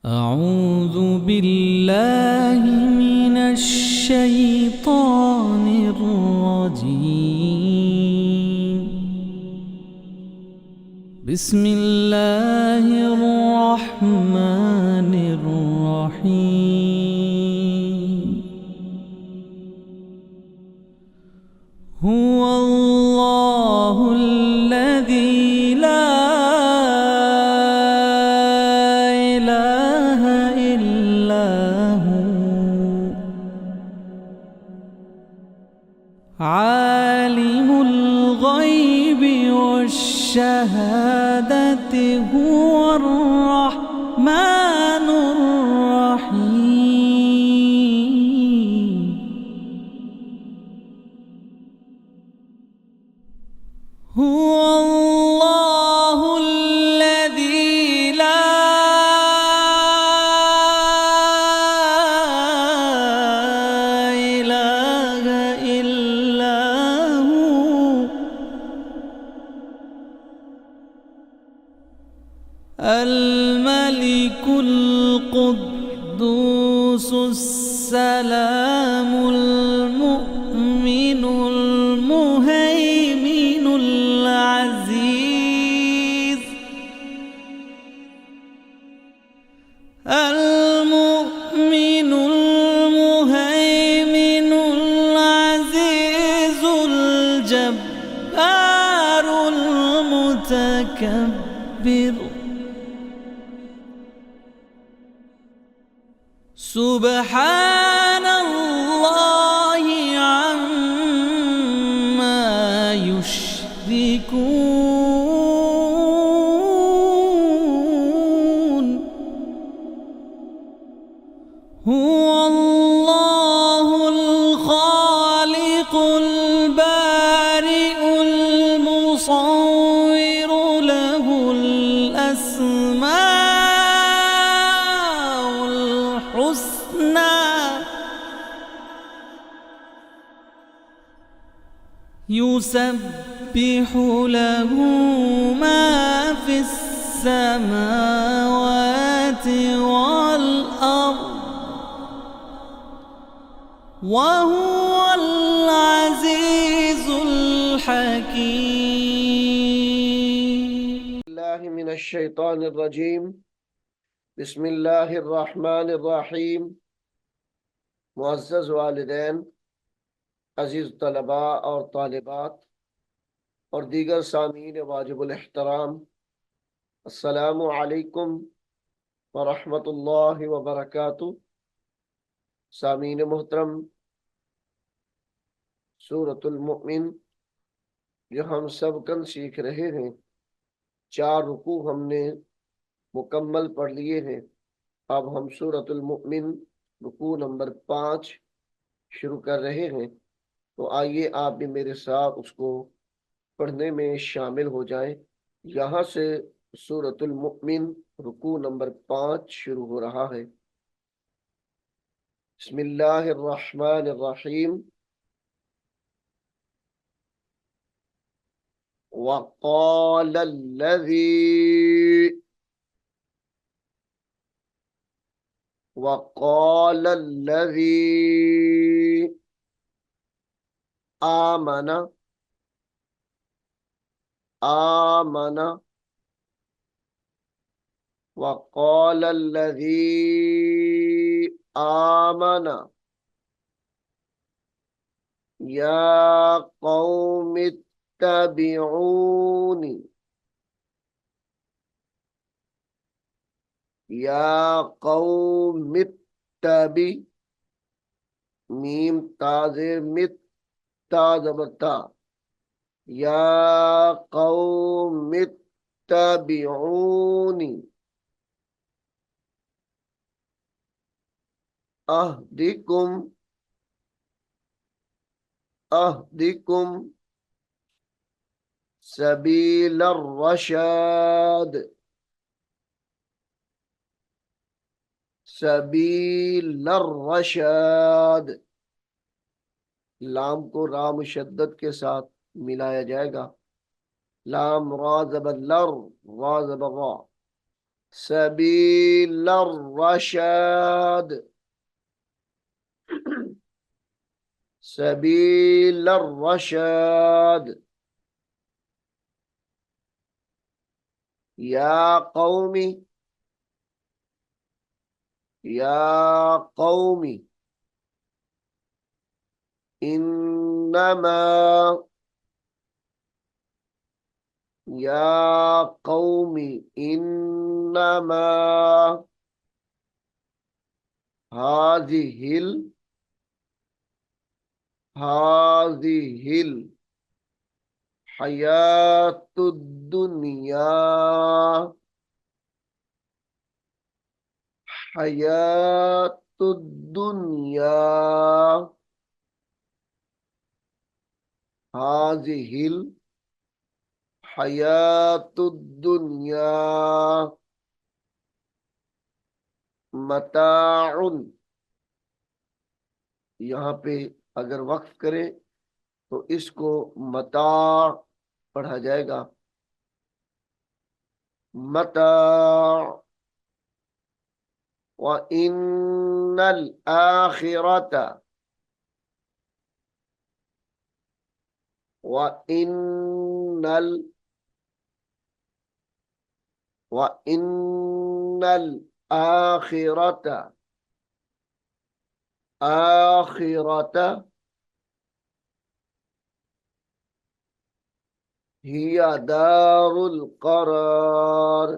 أعوذ بالله من الشيطان الرجيم. بسم الله الرحمن الرحيم. هو الله الذي لا إله إلا هو عالم الغيب والشهادة هو الرحمن الرحيم. هو الله الذي لا إله إلا هو الملك القدوس السلام المؤمن المهيمن العزيز المؤمن المهيمن العزيز الجبار المتكبر. سبحان الله عما يشركون. هو الله الخالق البارئ المصور له الأسماء الحسنى يسبح له ما في السماوات والأرض وهو العزيز الحكيم. الله من الشيطان الرجيم. بسم الله الرحمن الرحیم. معزز والدین، عزیز طلباء اور طالبات اور دیگر سامعین واجب الاحترام، السلام علیکم ورحمۃ اللہ وبرکاتہ۔ سامعین محترم، سورۃ المؤمن جو ہم سب کن سیکھ رہے ہیں، 4 رکوع ہم نے مکمل پڑھ لیے ہیں۔ اب ہم سورۃ المؤمن رکوع نمبر 5 شروع کر رہے ہیں، تو آئیے آپ بھی میرے ساتھ اس کو پڑھنے میں شامل ہو جائیں۔ یہاں سے سورۃ المؤمن رکوع نمبر 5 شروع ہو رہا ہے۔ بسم اللہ الرحمن الرحیم۔ وقال الذي آمن وقال الذي آمن يا قوم اتبعوني یا قوم اتبع، میم تازر مت تا زبرتا، یا قوم اتبعونی اہدکم سبیل الرشاد، سبیل الرشاد، لام کو را مشدد کے ساتھ ملایا جائے گا، لام را زبر لر، را زبر را، سبيل الرشاد سبيل الرشاد. يا قوم يا قوم إنما يا قوم إنما هذه هذه الحياة الدنيا حياة الدنيا هذه الحياة الدنيا متاع. यहाँ पे अगर वक्फ करें तो इसको मता पढ़ा जाएगा। मता व इन्नल आखिरता व इन्नल व इन्नल आखिरता आखिरता हिया दारुल करार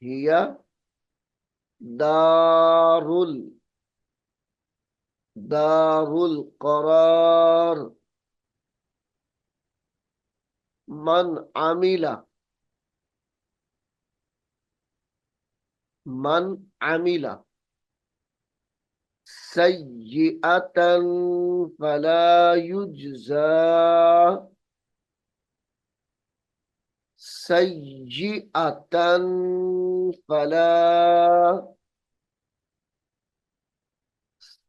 हिया दारुल दारुल करार। मन आमिला मन आमिला सय्यअतन फला युज्जा सय्यअतन फला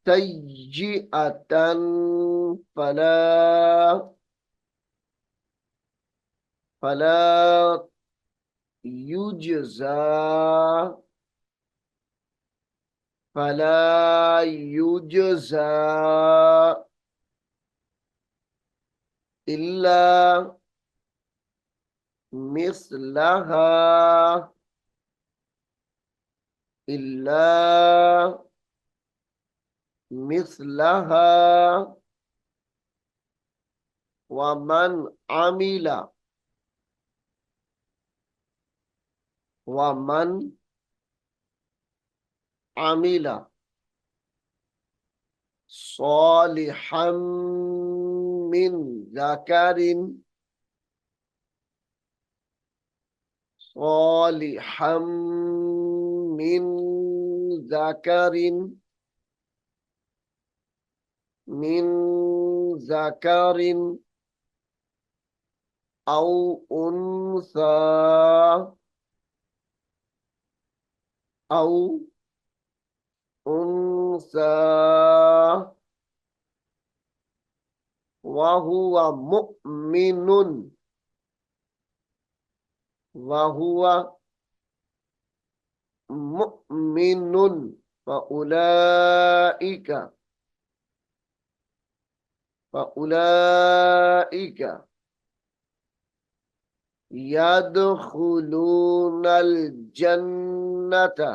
सय्यअतन फला फला युज्जा फला युज्जा इल्ला मिस्लहा इल्ला मिस्लहा वमन आमिला वमन आमिला सालिहम मिन ज़कारिन सालिहम मिन ज़कारिन मिन ज़कारिन औ उन्सा औ उन्सा वहुवा मुअ्मिनुन वहुवा मुअ्मिनुन फउलाइका फउलाइका यदखुलूनल जन्नता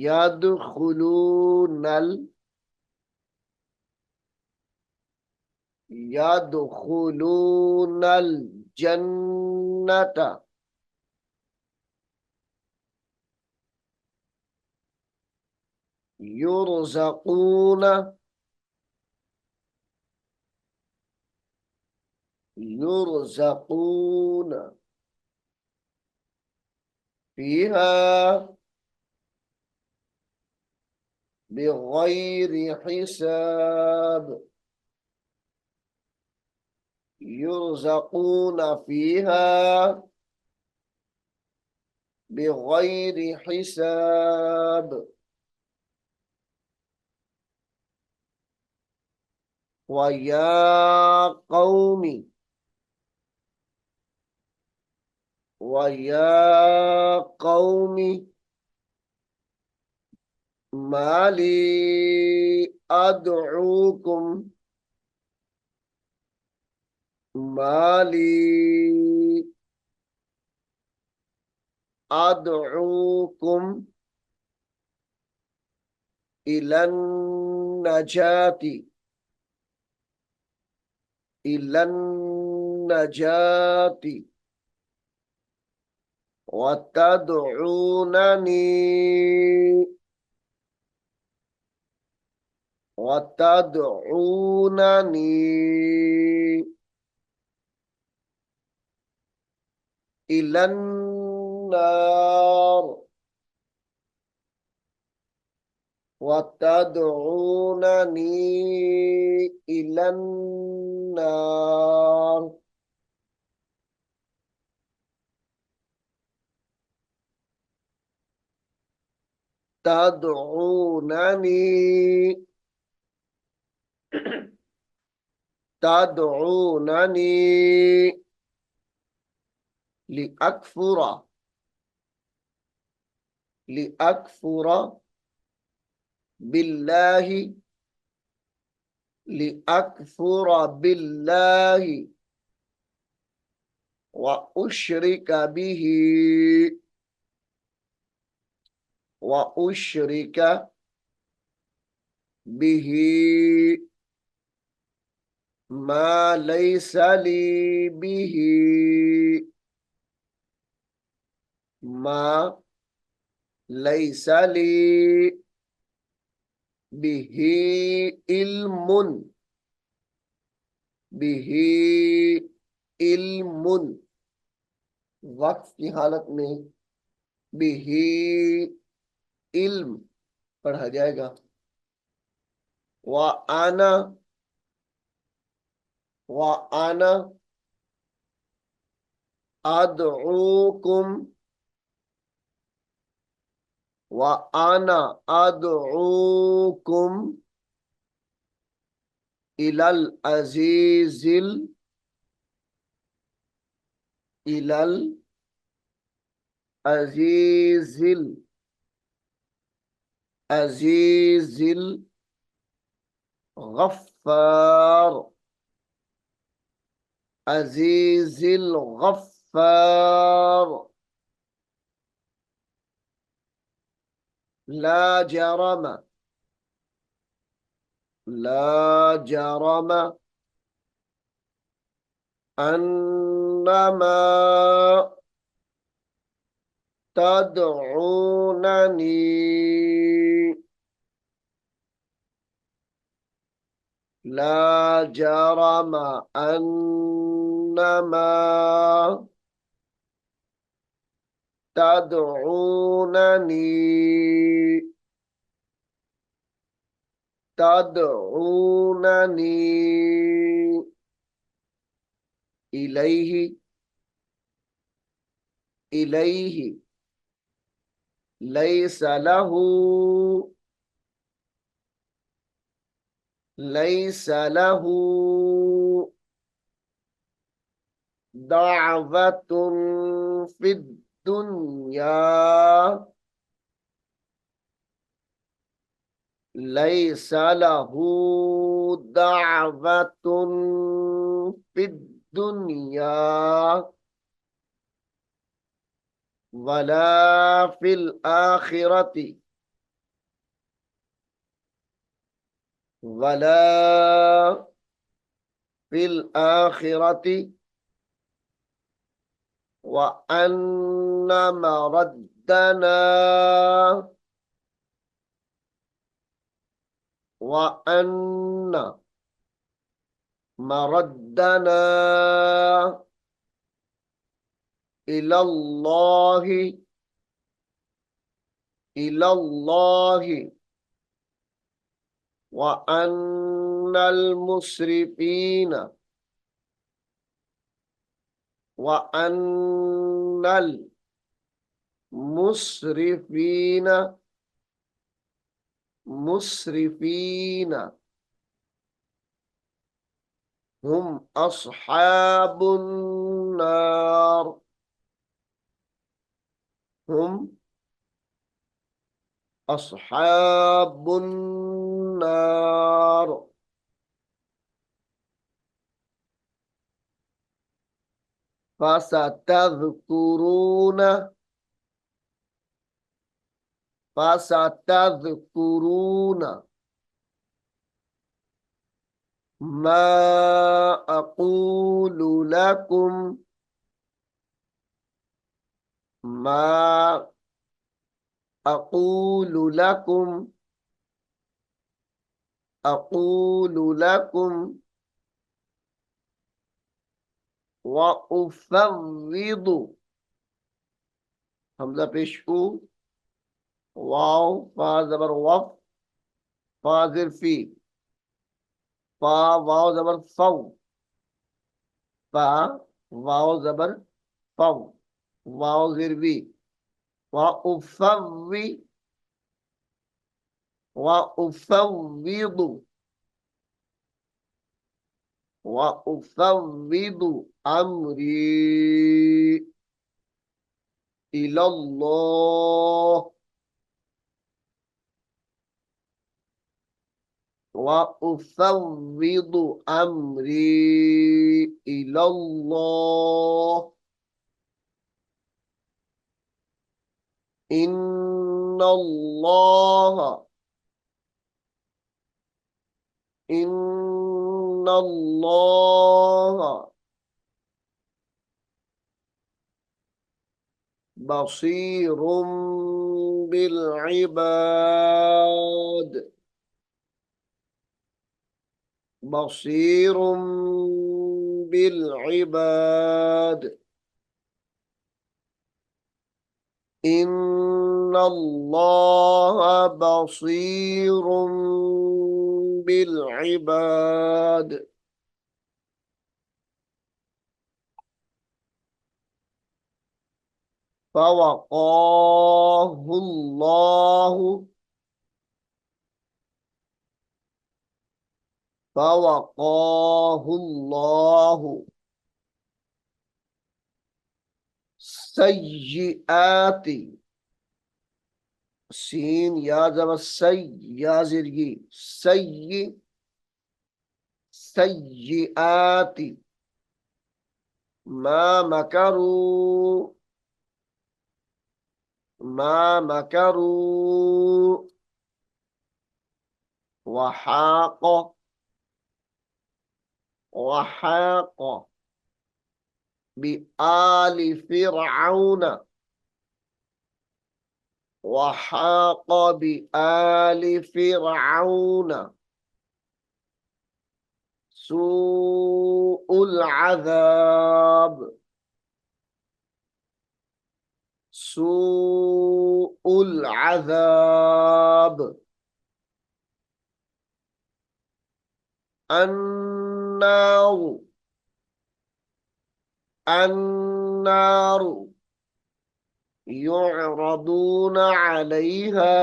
यदखुलूनल यदखुलूनल जन्नता युरज़क़ून युरज़क़ून फीहा बिग़ैरि हिसाब युरज़क़ून फीहा बिग़ैरि हिसाब वया कौमी ويا قوم ما لي أدعوكم ما لي أدعوكم إلى النجاة إلى النجاة وتدعونني إلى النار وتدعونني إلى النار تدعونني تدعونني لأكفر بالله لأكفر بالله وأشرك به وأشرك به ما ليس لي به ما ليس لي به علم به علم वक्फ की हालत में बिही इल्म पढ़ा जाएगा व आना अदऊकुम व आना अदऊकुम इलल अजीजिल इलल अजीजिल अजीजिल गफ्फार अजीजिल गफ्फार لا جرم لا جرم أنما تدعونني لا جرم أنما تدعونني إليه ليس له دعوة في الدنيا ليس له دعوة في الدنيا ولا في الآخرة ولا في الآخرة وأن مردنا وأن مردنا إلى الله وأن المسرفين مسرفين هم أصحاب النار هم أصحاب النار فستذكرون فستذكرون ما أقول لكم ما أقول لكم أقول لكم وأفوض همزة پیش او واو فا زبر وف فا زر في فا واو زبر فو فا واو زبر فو واو زر وی وأفوي وأفوض وأفوض أمري إلى الله وأفوض أمري إلى الله إن الله إن الله بصير بالعباد بصير بالعباد إن الله بصير بالعباد فوقاه الله فوقاه الله سيئات سين يا زبر يا زرقي سيئات ما مكروا ما مكروا وحاق وحاق بآل فرعون وحاق بآل فرعون سوء العذاب سوء العذاب النار النار يعرضون عليها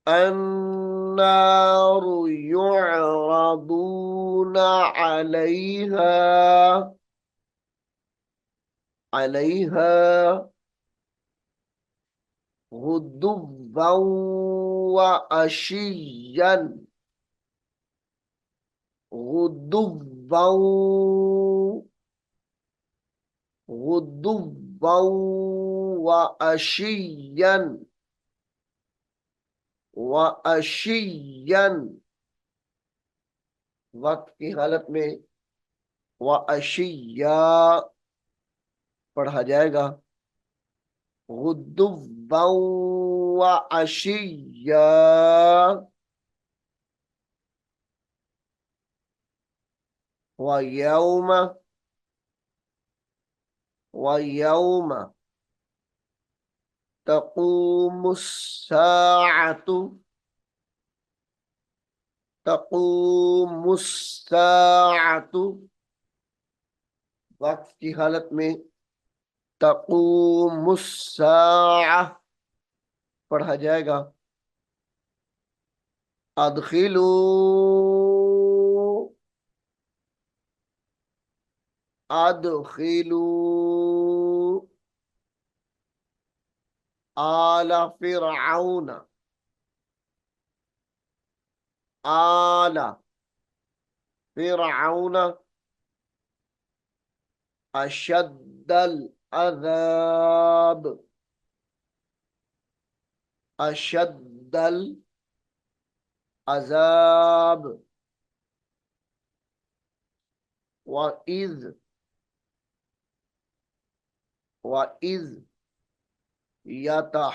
النار يعرضون عليها غدوا وعشيا غدوا وعشيا वक्त की हालत में वअशिया पढ़ा जाएगा गुद्दुव्वा वअशिया वयौम वयौम तक़ूमुस्साअतु वक्त की हालत में तक़ूमुस्साअ पढ़ा जाएगा अदखिलू अदखिलू आल फिरऔन। आल फिरऔन अशद्दल अज़ाब। अशद्दल अज़ाब। वइज़ वइज़ यतहाज्जून।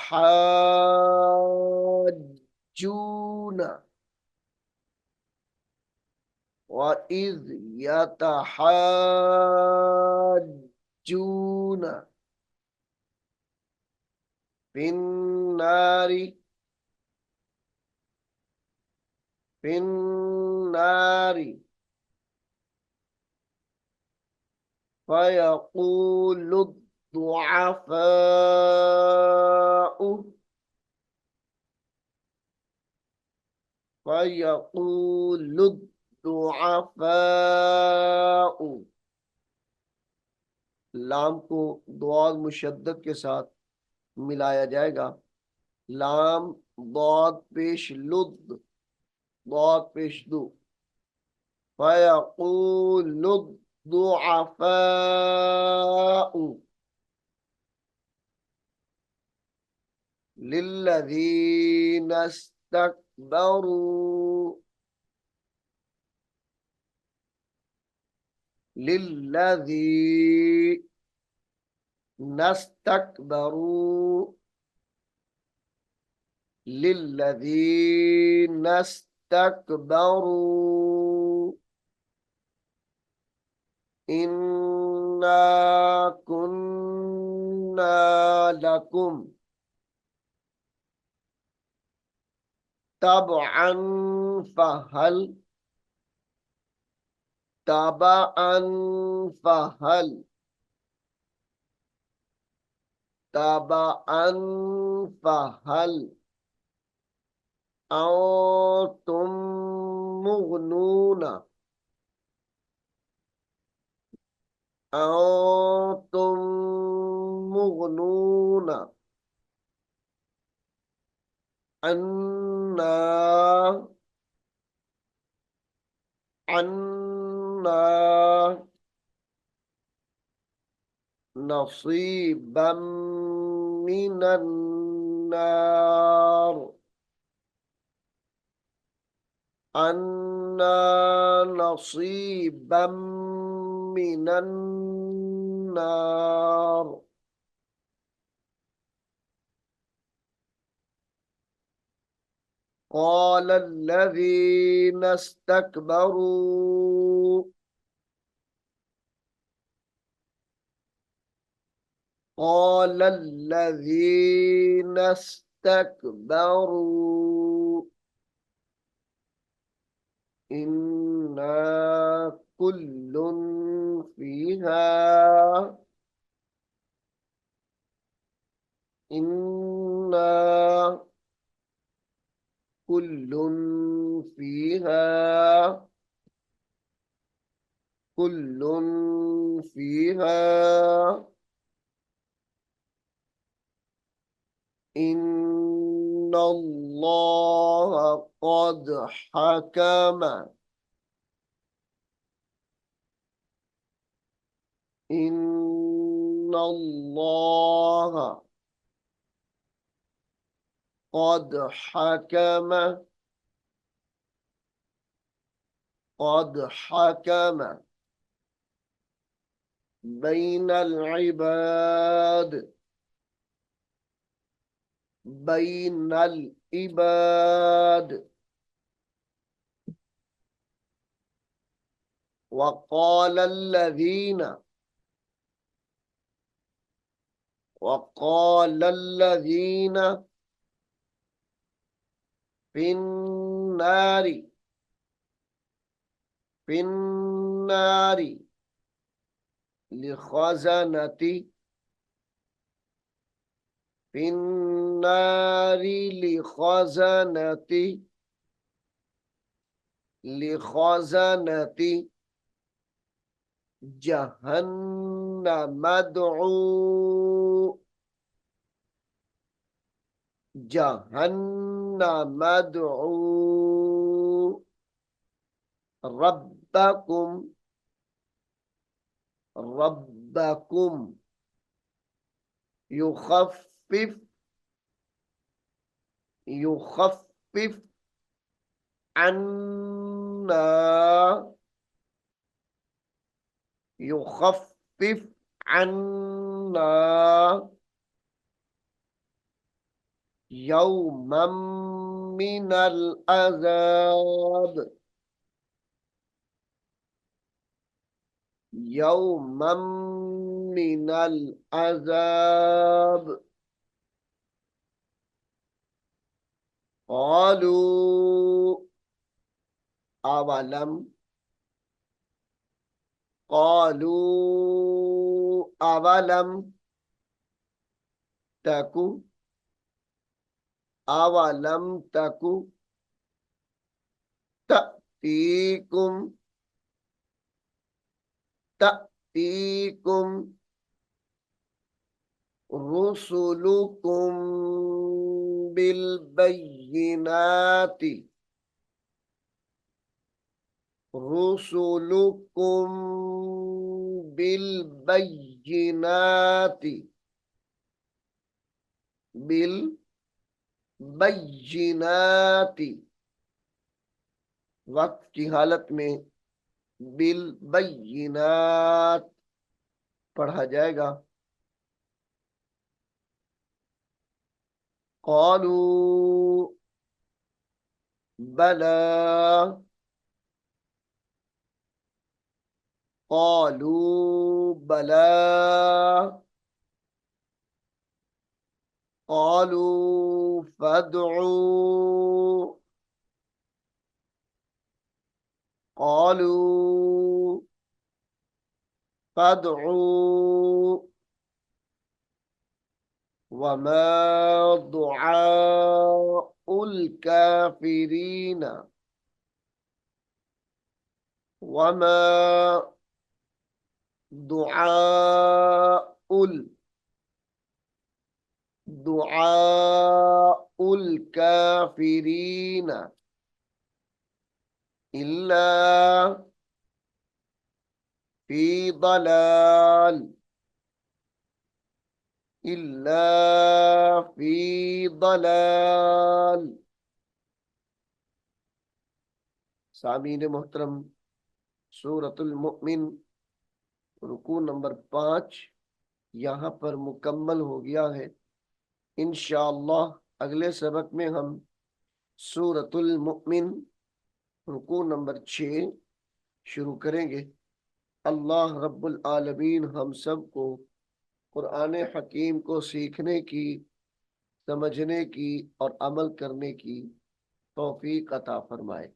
वइज़ यतहाज्जून फिन्नारी। फिन्नारी फयक़ूलु الضعفاء फयक़ूलु الضعفاء। लाम को दौद मुशद्दद के साथ मिलाया जाएगा। लाम दौद पेश लुद, दौद पेश दु। फयक़ूलु الضعفاء लिल्लज़ीन इस्तकबरू। लिल्लज़ीन इस्तकबरू। लिल्लज़ीन इस्तकबरू इन्ना कुन्ना लकुम तबअन फहल। तबअन फहल। तबअन फहल अंतुम मुगनून। अंतुम मुगनून अन्ना। अन्ना नसीबम मिनन नार। अन्ना नसीबम मिनन नार। قال الذين استكبروا قال الذين استكبروا إنا كل فيها إنا كل فيها كل فيها إن الله قد حكم إن الله قد حكم قد حكم بين العباد بين العباد وقال الذين في النار في النار لخزنة في النار لخزنة जहन्नम मदऊ, जहन्नम मदऊ रब्बकुम, रब्बकुम युखफ्फिफ, युखफ्फिफ अन्ना, युखफ्फिफ अन्ना यौमम मिनल अज़ाब, यौमम मिनल अज़ाब। क़ालू अवलम, क़ालू अवलम तकु, अवलम तकु तअतीकुम, तअतीकुम रुसुलुकुम बिल बय्यिनाति, रुसुलुकुम बिल बय्यिनाति, बिल बय्यिनाति वक्त की हालत में बिल बय्यिनात पढ़ा जाएगा। क़ालू बला, क़ालू बला, क़ालू फदउ, क़ालू फदउ वमा दुआउल काफिरीन, वमा दुआउल, दुआउल काफिरीन इल्ला फी दलाल, इल्ला फी दलाल। सामीन मोहतरम, सूरतुल मुमिन रुकू नंबर 5 यहाँ पर मुकम्मल हो गया है। इंशाअल्लाह अगले सबक में हम सूरतुल मुमिन रुकू नंबर 6 शुरू करेंगे। अल्लाह रब्बुल आलमीन हम सब को कुरान हकीम को सीखने की, समझने की और अमल करने की तौफीक अता फरमाए।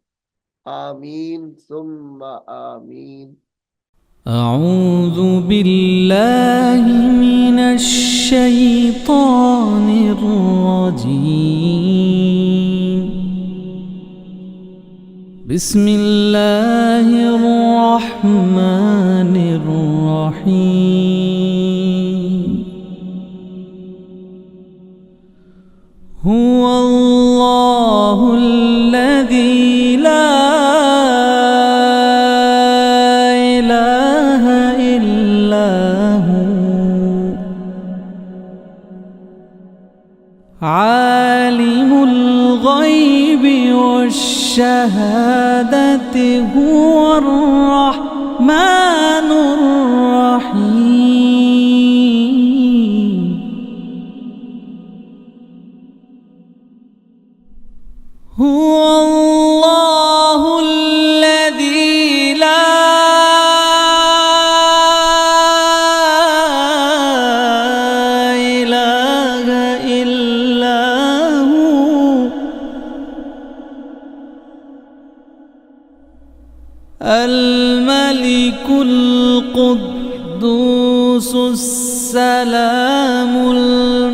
आमीन सुम्मा आमीन। अऊज़ु बिल्लाहि मिनश शैतानिर रजीम। बिस्मिल्लाहिर रहमानिर रहीम। हुवल्लाहुल्लज़ी ला आलिमुल गैबि वश्शहादति हुवर रहमानुर रहीम। हुवल्लाहुल्लज़ी ला अल-मलिकुल कुद्दूसुस सलामुल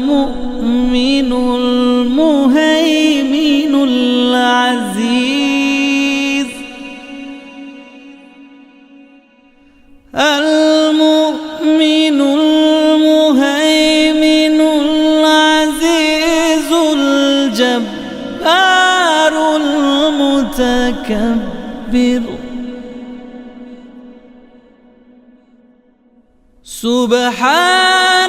मुअ्मिनुल मुहैमिनुल अज़ीज़ الجبار المتكبر سبحان